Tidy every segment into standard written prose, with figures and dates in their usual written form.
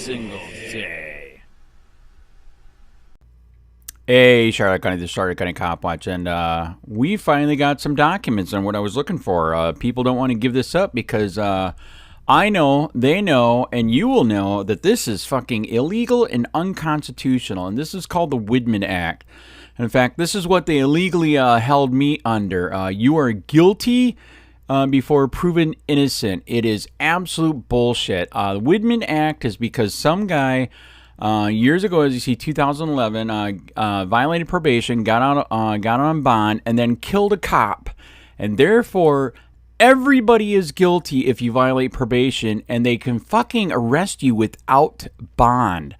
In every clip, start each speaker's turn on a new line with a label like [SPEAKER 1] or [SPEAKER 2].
[SPEAKER 1] single day.
[SPEAKER 2] Hey, Charlotte County, the Charlotte County Cop Watch, and we finally got some documents on what I was looking for. People don't want to give this up because I know, they know, and you will know that this is fucking illegal and unconstitutional, and this is called the Widman Act. In fact, this is what they illegally held me under. You are guilty before proven innocent. It is absolute bullshit. The Widman Act is because some guy years ago, as you see, 2011, violated probation, got out on bond, and then killed a cop, and therefore everybody is guilty if you violate probation, and they can fucking arrest you without bond.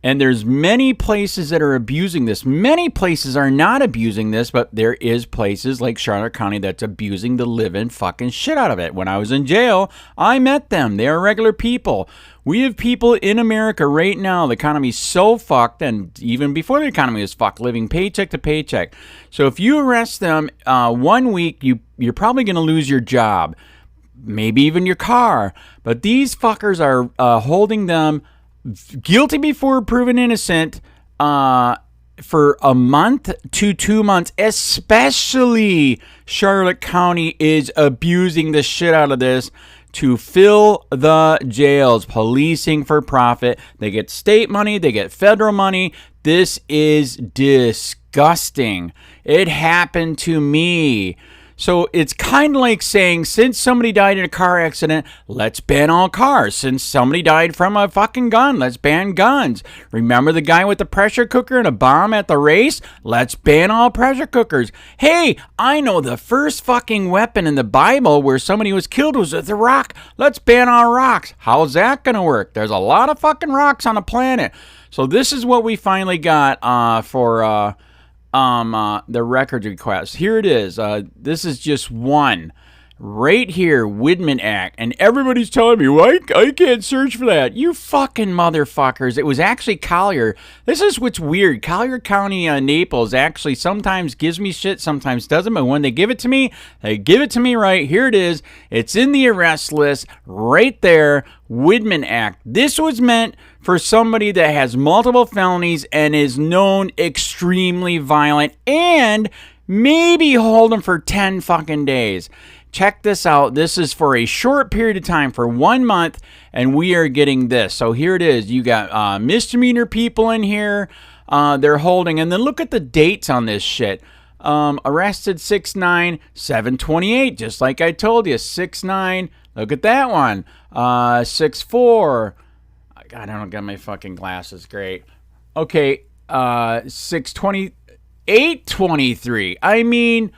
[SPEAKER 2] And there's many places that are abusing this. Many places are not abusing this, but there is places like Charlotte County that's abusing the living fucking shit out of it. When I was in jail, I met them. They are regular people. We have people in America right now. The economy's so fucked, and even before the economy was fucked, living paycheck to paycheck. So if you arrest them 1 week, you're probably going to lose your job, maybe even your car. But these fuckers are holding them guilty before proven innocent for a month to 2 months. Especially Charlotte County is abusing the shit out of this to fill the jails, policing for profit. They get state money, they get federal money. This is disgusting. It happened to me. So it's kind of like saying, since somebody died in a car accident, let's ban all cars. Since somebody died from a fucking gun, let's ban guns. Remember the guy with the pressure cooker and a bomb at the race? Let's ban all pressure cookers. Hey, I know the first fucking weapon in the Bible where somebody was killed was with a rock. Let's ban all rocks. How's that going to work? There's a lot of fucking rocks on the planet. So this is what we finally got for the record request. Here it is. This is just one. Right here, Widman Act. And everybody's telling me, well, I can't search for that. You fucking motherfuckers. It was actually Collier. This is what's weird. Collier County, Naples actually sometimes gives me shit, sometimes doesn't. But when they give it to me, they give it to me right. Here it is. It's in the arrest list right there. Widman Act. This was meant for somebody that has multiple felonies and is known extremely violent, and maybe hold them for 10 fucking days. Check this out. This is for a short period of time, for 1 month, and we are getting this. So here it is. You got misdemeanor people in here. They're holding, and then look at the dates on this shit. Arrested 6/9/7/28, just like I told you. 6/9. Look at that one. 6/4. God, I don't got my fucking glasses. Great. Okay. 6/20. 8/23. I mean,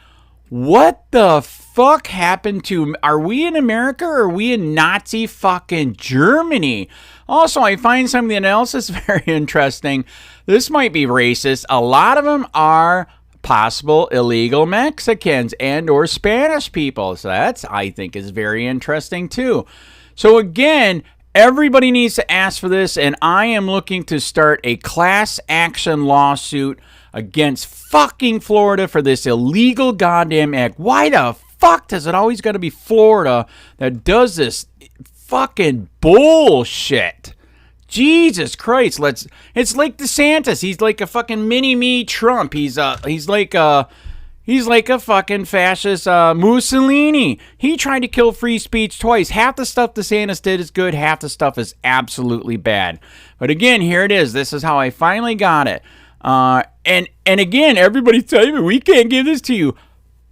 [SPEAKER 2] what the fuck happened to... Are we in America or are we in Nazi fucking Germany? Also, I find something else that's very interesting. This might be racist. A lot of them are possible illegal Mexicans and or Spanish people. So that's, I think, is very interesting too. So again, everybody needs to ask for this, and I am looking to start a class action lawsuit against fucking Florida for this illegal goddamn act. Why the fuck does it always got to be Florida that does this fucking bullshit? Jesus Christ, it's like DeSantis. He's like a fucking mini-me Trump. He's like a fucking fascist Mussolini. He tried to kill free speech twice. Half the stuff DeSantis did is good. Half the stuff is absolutely bad. But again, here it is. This is how I finally got it. And again, everybody's telling me we can't give this to you.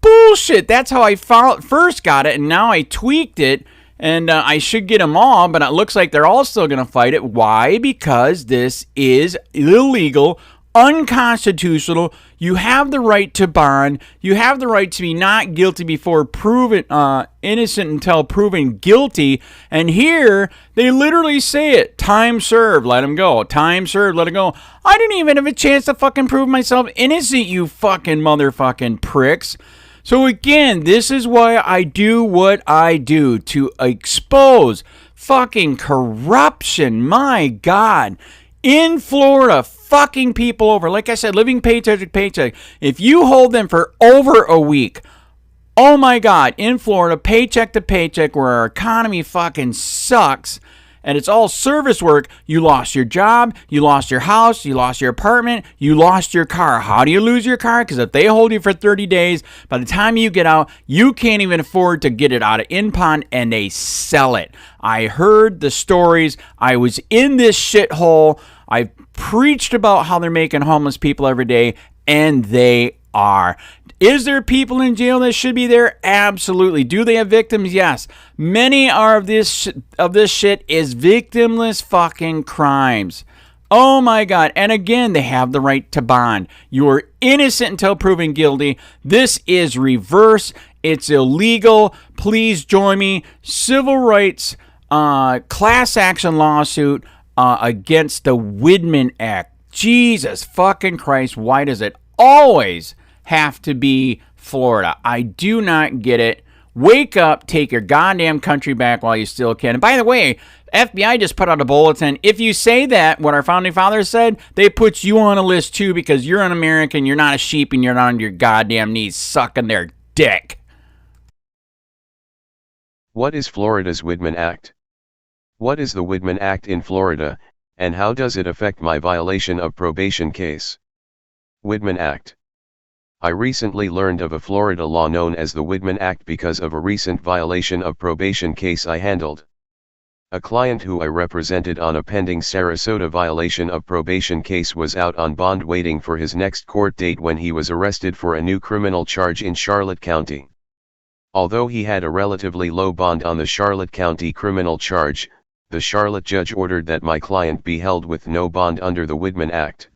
[SPEAKER 2] Bullshit. That's how I first got it, and now I tweaked it, and I should get them all, but it looks like they're all still going to fight it. Why? Because this is illegal, unconstitutional. You have the right to bond. You have the right to be not guilty before proven innocent until proven guilty. And here, they literally say it. Time served, let him go. Time served, let him go. I didn't even have a chance to fucking prove myself innocent, you fucking motherfucking pricks. So again, this is why I do what I do, to expose fucking corruption. My God. In Florida, fucking people over. Like I said, living paycheck to paycheck. If you hold them for over a week, oh my God, in Florida, paycheck to paycheck, where our economy fucking sucks, and it's all service work, you lost your job, you lost your house, you lost your apartment, you lost your car. How do you lose your car? Because if they hold you for 30 days, by the time you get out, you can't even afford to get it out of impound, and they sell it. I heard the stories. I was in this shithole. I preached about how they're making homeless people every day, and they are. Is there people in jail that should be there? Absolutely. Do they have victims? Yes. Many are of this shit is victimless fucking crimes. Oh my God. And again, they have the right to bond. You are innocent until proven guilty. This is reverse. It's illegal. Please join me. Civil rights class action lawsuit against the Widman Act. Jesus fucking Christ. Why does it always have to be Florida? I do not get it. Wake up, take your goddamn country back while you still can. And by the way, FBI just put out a bulletin. If you say that, what our founding fathers said, they put you on a list too, because you're an American, you're not a sheep, and you're not on your goddamn knees sucking their dick.
[SPEAKER 1] What is Florida's Widman Act? What is the Widman Act in Florida, and how does it affect my violation of probation case? Widman Act. I recently learned of a Florida law known as the Widman Act because of a recent violation of probation case I handled. A client who I represented on a pending Sarasota violation of probation case was out on bond waiting for his next court date when he was arrested for a new criminal charge in Charlotte County. Although he had a relatively low bond on the Charlotte County criminal charge, the Charlotte judge ordered that my client be held with no bond under the Widman Act.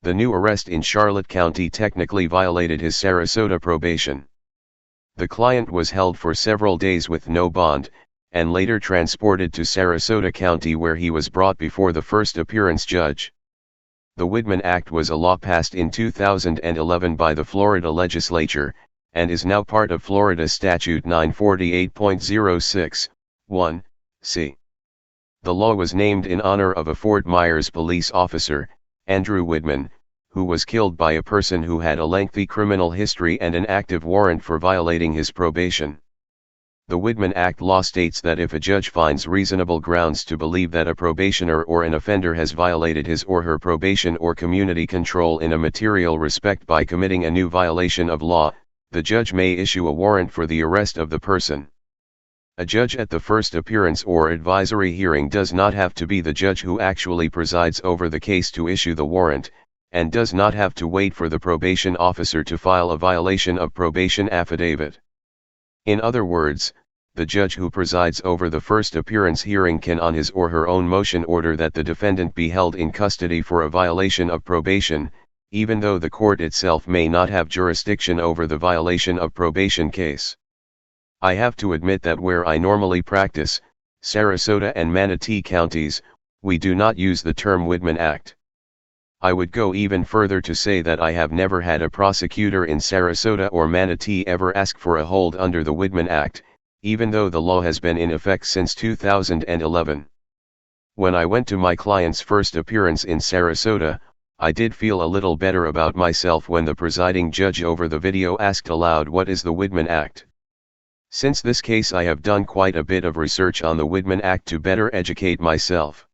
[SPEAKER 1] The new arrest in Charlotte County technically violated his Sarasota probation. The client was held for several days with no bond, and later transported to Sarasota County where he was brought before the first appearance judge. The Widman Act was a law passed in 2011 by the Florida legislature, and is now part of Florida Statute 948.06, 1, c. The law was named in honor of a Fort Myers police officer, Andrew Widman, who was killed by a person who had a lengthy criminal history and an active warrant for violating his probation. The Widman Act law states that if a judge finds reasonable grounds to believe that a probationer or an offender has violated his or her probation or community control in a material respect by committing a new violation of law, the judge may issue a warrant for the arrest of the person. A judge at the first appearance or advisory hearing does not have to be the judge who actually presides over the case to issue the warrant, and does not have to wait for the probation officer to file a violation of probation affidavit. In other words, the judge who presides over the first appearance hearing can on his or her own motion order that the defendant be held in custody for a violation of probation, even though the court itself may not have jurisdiction over the violation of probation case. I have to admit that where I normally practice, Sarasota and Manatee counties, we do not use the term Widman Act. I would go even further to say that I have never had a prosecutor in Sarasota or Manatee ever ask for a hold under the Widman Act, even though the law has been in effect since 2011. When I went to my client's first appearance in Sarasota, I did feel a little better about myself when the presiding judge over the video asked aloud, "What is the Widman Act?" Since this case I have done quite a bit of research on the Widman Act to better educate myself.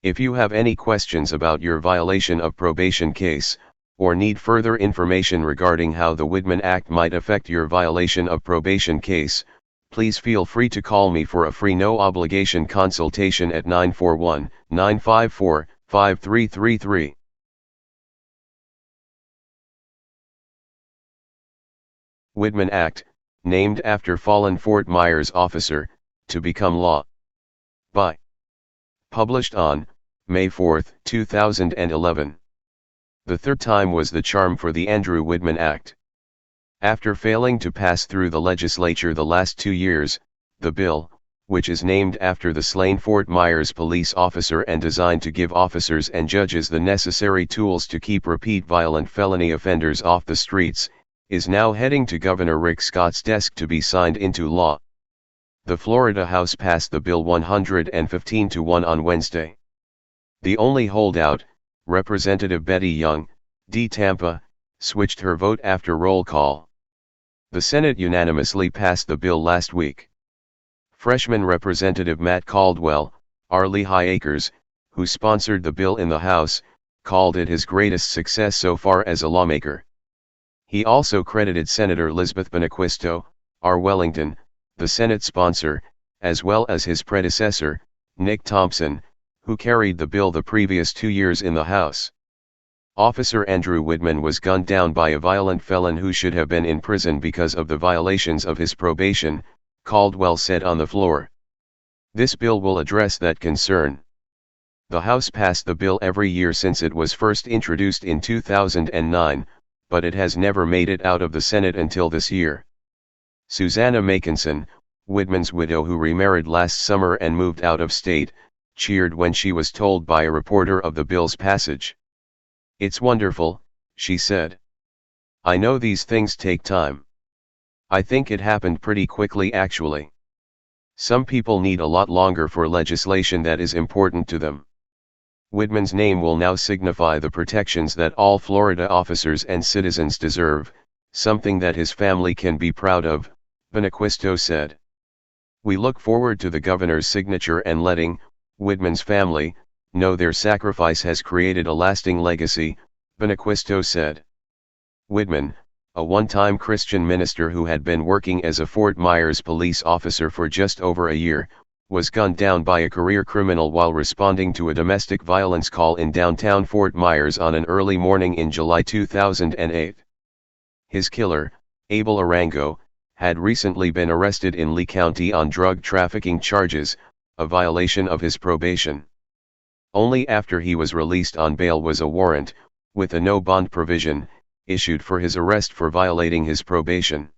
[SPEAKER 1] If you have any questions about your violation of probation case, or need further information regarding how the Widman Act might affect your violation of probation case, please feel free to call me for a free no-obligation consultation at 941-954-5333. Widman Act, named after fallen Fort Myers officer, to become law. By. Published on May 4, 2011. The third time was the charm for the Andrew Widman Act. After failing to pass through the legislature the last 2 years, the bill, which is named after the slain Fort Myers police officer and designed to give officers and judges the necessary tools to keep repeat violent felony offenders off the streets, is now heading to Governor Rick Scott's desk to be signed into law. The Florida House passed the bill 115-1 on Wednesday. The only holdout, Representative Betty Young, D. Tampa, switched her vote after roll call. The Senate unanimously passed the bill last week. Freshman Representative Matt Caldwell, LEOAFFAIRS, who sponsored the bill in the House, called it his greatest success so far as a lawmaker. He also credited Senator Lizbeth Benequisto, R. Wellington, the Senate sponsor, as well as his predecessor, Nick Thompson, who carried the bill the previous 2 years in the House. Officer Andrew Widman was gunned down by a violent felon who should have been in prison because of the violations of his probation, Caldwell said on the floor. This bill will address that concern. The House passed the bill every year since it was first introduced in 2009, but it has never made it out of the Senate until this year. Susanna Makinson, Widman's widow who remarried last summer and moved out of state, cheered when she was told by a reporter of the bill's passage. "It's wonderful," she said. "I know these things take time. I think it happened pretty quickly actually. Some people need a lot longer for legislation that is important to them." Widman's name will now signify the protections that all Florida officers and citizens deserve, something that his family can be proud of, Benequisto said. "We look forward to the governor's signature and letting Widman's family know their sacrifice has created a lasting legacy," Benequisto said. Widman, a one-time Christian minister who had been working as a Fort Myers police officer for just over a year, was gunned down by a career criminal while responding to a domestic violence call in downtown Fort Myers on an early morning in July 2008. His killer, Abel Arango, had recently been arrested in Lee County on drug trafficking charges, a violation of his probation. Only after he was released on bail was a warrant, with a no-bond provision, issued for his arrest for violating his probation.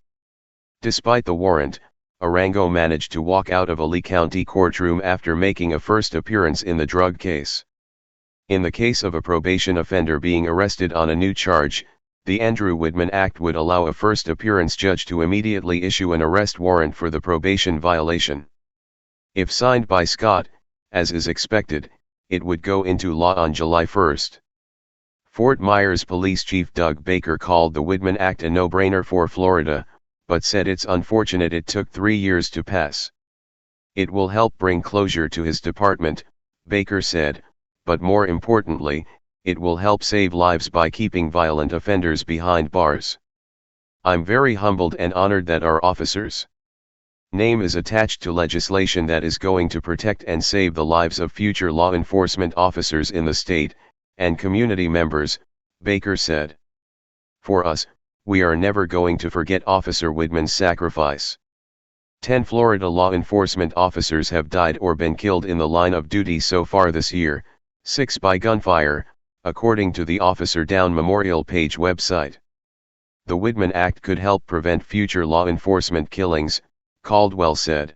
[SPEAKER 1] Despite the warrant, Arango managed to walk out of a Lee County courtroom after making a first appearance in the drug case. In the case of a probation offender being arrested on a new charge, the Andrew Widman Act would allow a first appearance judge to immediately issue an arrest warrant for the probation violation. If signed by Scott, as is expected, it would go into law on July 1. Fort Myers Police Chief Doug Baker called the Widman Act a no-brainer for Florida, but said it's unfortunate it took 3 years to pass. "It will help bring closure to his department," Baker said, "but more importantly, it will help save lives by keeping violent offenders behind bars. I'm very humbled and honored that our officers' name is attached to legislation that is going to protect and save the lives of future law enforcement officers in the state, and community members," Baker said. "For us, we are never going to forget Officer Widman's sacrifice. 10 Florida law enforcement officers have died or been killed in the line of duty so far this year, 6 by gunfire, according to the Officer Down Memorial page website. The Widman Act could help prevent future law enforcement killings," Caldwell said.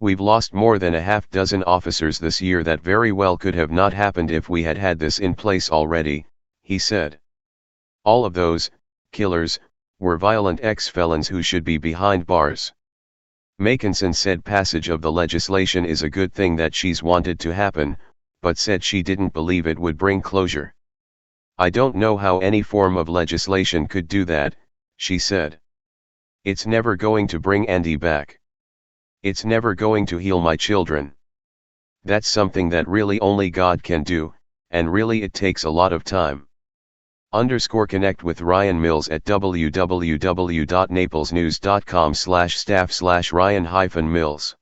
[SPEAKER 1] "We've lost more than a half-dozen officers this year that very well could have not happened if we had had this in place already," he said. "All of those killers were violent ex-felons who should be behind bars." Makinson said passage of the legislation is a good thing that she's wanted to happen, but said she didn't believe it would bring closure. "I don't know how any form of legislation could do that," she said. "It's never going to bring Andy back. It's never going to heal my children. That's something that really only God can do, and really it takes a lot of time." Connect with Ryan Mills at www.naplesnews.com/staff/Ryan-Mills.